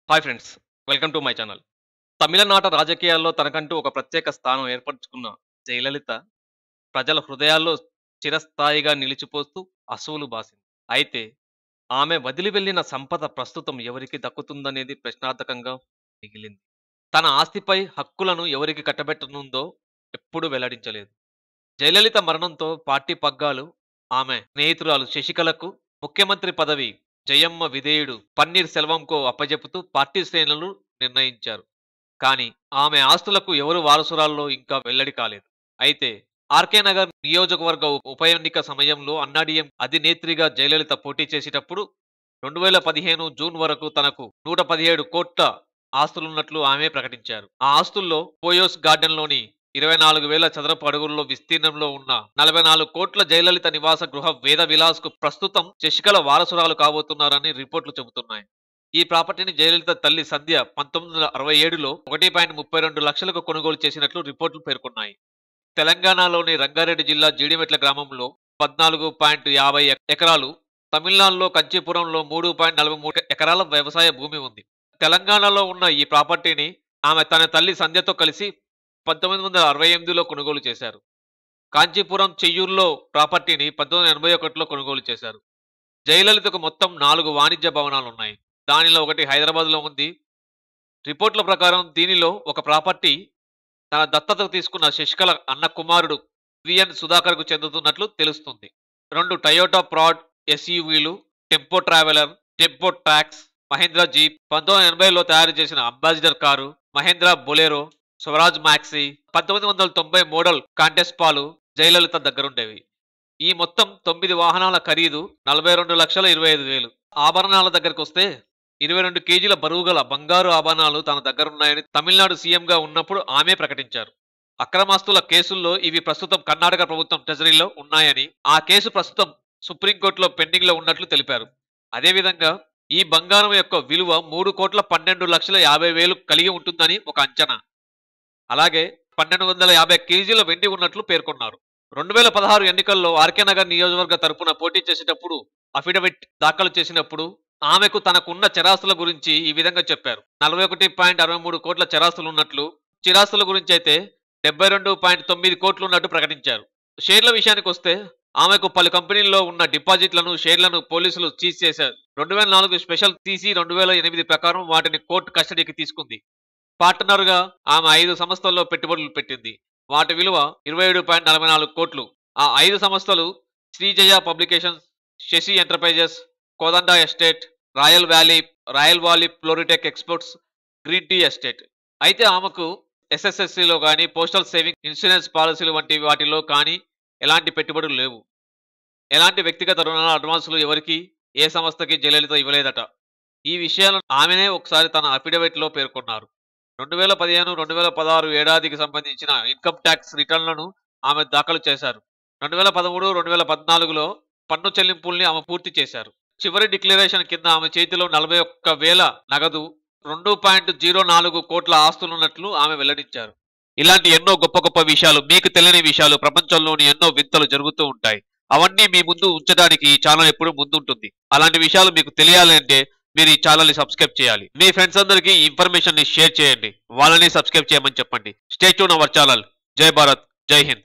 Hi friends, welcome to my channel. తమిళనాట రాజకీయాల్లో తనకంటూ ఒక ప్రత్యేక స్థానం ఏర్పరచుకున్న జయలలిత ప్రజల హృదయాల్లో చిరస్థాయిగా నిలిచిపోతూ అసువులు బాసింది. అయితే ఆమె వదిలి వెళ్ళిన సంపద ప్రస్తుతం ఎవరికి దక్కుతుందనేది ప్రశ్నార్థకంగా మిగిలింది. తన ఆస్తిపై హక్కులను ఎవరికి కట్టబెట్టనుందో ఎప్పుడూ వెల్లడించలేదు. జయలలిత మరణంతో పార్టీ పగ్గాలు ఆమె స్నేహితురాలు శశికళకు, ముఖ్యమంత్రి పదవి జయమ్మ విధేయుడు పన్నీర్ సెల్వంకు అప్పజెపుతూ పార్టీ శ్రేణులు నిర్ణయించారు. కానీ ఆమె ఆస్తులకు ఎవరు వారసురాల్లో ఇంకా వెల్లడి కాలేదు. అయితే ఆర్కే నగర్ నియోజకవర్గ ఉప ఎన్నిక సమయంలో అన్నాడీఎం అధినేత్రిగా జయలలిత పోటీ చేసేటప్పుడు 2015 జూన్ వరకు తనకు 117 కోట్ల ఆస్తులున్నట్లు ఆమె ప్రకటించారు. ఆ ఆస్తుల్లో పోయోస్ గార్డెన్లోని 24,000 చదరపు అడుగుల్లో విస్తీర్ణంలో ఉన్న 44 కోట్ల జయలలిత నివాస గృహ వేద విలాస్ కు ప్రస్తుతం శశికళ వారసురాలు కాబోతున్నారని రిపోర్టులు చెబుతున్నాయి. ఈ ప్రాపర్టీని జయలలిత తల్లి సంధ్య 1967లో 1.32 లక్షలకు కొనుగోలు చేసినట్లు రిపోర్టులు పేర్కొన్నాయి. తెలంగాణలోని రంగారెడ్డి జిల్లా జీడిమెట్ల గ్రామంలో 14.50 ఎకరాలు, తమిళనాడులో కంచీపురంలో 3.43 ఎకరాల వ్యవసాయ భూమి ఉంది. తెలంగాణలో ఉన్న ఈ ప్రాపర్టీని ఆమె తన తల్లి సంధ్యతో కలిసి 1968లో కొనుగోలు చేశారు. కాంచీపురం చెయ్యూరులో ప్రాపర్టీని 1981లో కొనుగోలు చేశారు. జయలలితకు మొత్తం 4 వాణిజ్య భవనాలున్నాయి. దానిలో ఒకటి హైదరాబాద్లో ఉంది. రిపోర్ట్ల ప్రకారం దీనిలో ఒక ప్రాపర్టీ తన దత్తతకు తీసుకున్న శశికళ అన్న కుమారుడు విఎన్ సుధాకర్కు చెందుతున్నట్లు తెలుస్తుంది. 2 టయోటా ప్రాడ్ ఎస్యూవీలు, Tempo Traveller, Tempo Trax, Mahindra jeep, 1980లో తయారు చేసిన Ambassador car, Mahindra Bolero, Swaraj maxi, 1990 model కాంటెస్పాలు జయలలిత దగ్గరుండేవి. ఈ మొత్తం 9 వాహనాల ఖరీదు 42,25,000. ఆభరణాల దగ్గరకు వస్తే 22 కేజీల బరువుగల బంగారు ఆభరణాలు తన దగ్గరున్నాయని తమిళనాడు సీఎంగా ఉన్నప్పుడు ఆమె ప్రకటించారు. అక్రమాస్తుల కేసుల్లో ఇవి ప్రస్తుతం కర్ణాటక ప్రభుత్వం ట్రెజరీలో ఉన్నాయని, ఆ కేసు ప్రస్తుతం సుప్రీంకోర్టులో పెండింగ్ లో ఉన్నట్లు తెలిపారు. అదేవిధంగా ఈ బంగారం యొక్క విలువ 3,12,50,000 కలిగి ఉంటుందని ఒక అంచనా. అలాగే 1,250 కేజీల వెండి ఉన్నట్లు పేర్కొన్నారు. 2016 ఎన్నికల్లో ఆర్కే నగర్ నియోజకవర్గ తరపున పోటీ చేసేటప్పుడు అఫిడవిట్ దాఖలు చేసినప్పుడు ఆమెకు తనకున్న చరాస్తుల గురించి ఈ విధంగా చెప్పారు. 41.63 కోట్ల చరాస్తులు ఉన్నట్లు, చిరాస్తుల గురించి అయితే 72.9 కోట్లు ఉన్నట్టు ప్రకటించారు. షేర్ల విషయానికి వస్తే ఆమెకు పలు కంపెనీల్లో ఉన్న డిపాజిట్లను, షేర్లను పోలీసులు సీజ్ చేశారు. 2004 స్పెషల్ తీసి 2008 ప్రకారం వాటిని కోర్టు కస్టడీకి తీసుకుంది. పార్ట్నర్గా ఆమె 5 సంస్థల్లో పెట్టుబడులు పెట్టింది. వాటి విలువ 27.44 కోట్లు. ఆ 5 సంస్థలు Srijaya publications, Sasi enterprises, Kodanda estate, royal valley Floritech exports, green tea estate. అయితే ఆమెకు ఎస్ఎస్ఎస్సిలో కానీ, పోస్టల్ సేవింగ్ ఇన్సూరెన్స్ పాలసీలు వంటి వాటిలో కానీ ఎలాంటి పెట్టుబడులు లేవు. ఎలాంటి వ్యక్తిగత రుణాల అడ్వాన్సులు ఎవరికి, ఏ సంస్థకి జయలలిత ఇవ్వలేదట. ఈ విషయాలను ఆమెనే ఒకసారి తన అఫిడవిట్లో పేర్కొన్నారు. 2015-2016 ఏడాదికి సంబంధించిన ఇన్కమ్ ట్యాక్స్ రిటర్న్లను ఆమె దాఖలు చేశారు. 2013-2014లో పన్ను చెల్లింపుల్ని ఆమె పూర్తి చేశారు. చివరి డిక్లరేషన్ కింద ఆమె చేతిలో 41,000 నగదు, 2.04 కోట్ల ఆస్తులున్నట్లు ఆమె వెల్లడించారు. ఇలాంటి ఎన్నో గొప్ప గొప్ప విషయాలు, మీకు తెలియని విషయాలు, ప్రపంచంలోని ఎన్నో వింతలు జరుగుతూ ఉంటాయి. అవన్నీ మీ ముందు ఉంచడానికి ఈ ఛానల్ ఎప్పుడు ముందుంటుంది. అలాంటి విషయాలు మీకు తెలియాలి అంటే మీరు ఈ ఛానల్ ని సబ్స్క్రైబ్ చేయాలి. మీ ఫ్రెండ్స్ అందరికీ ఈ ఇన్ఫర్మేషన్ ని షేర్ చేయండి. వాళ్ళని సబ్స్క్రైబ్ చేయమని చెప్పండి. Stay tune our channel. జై భారత్, జై హింద్.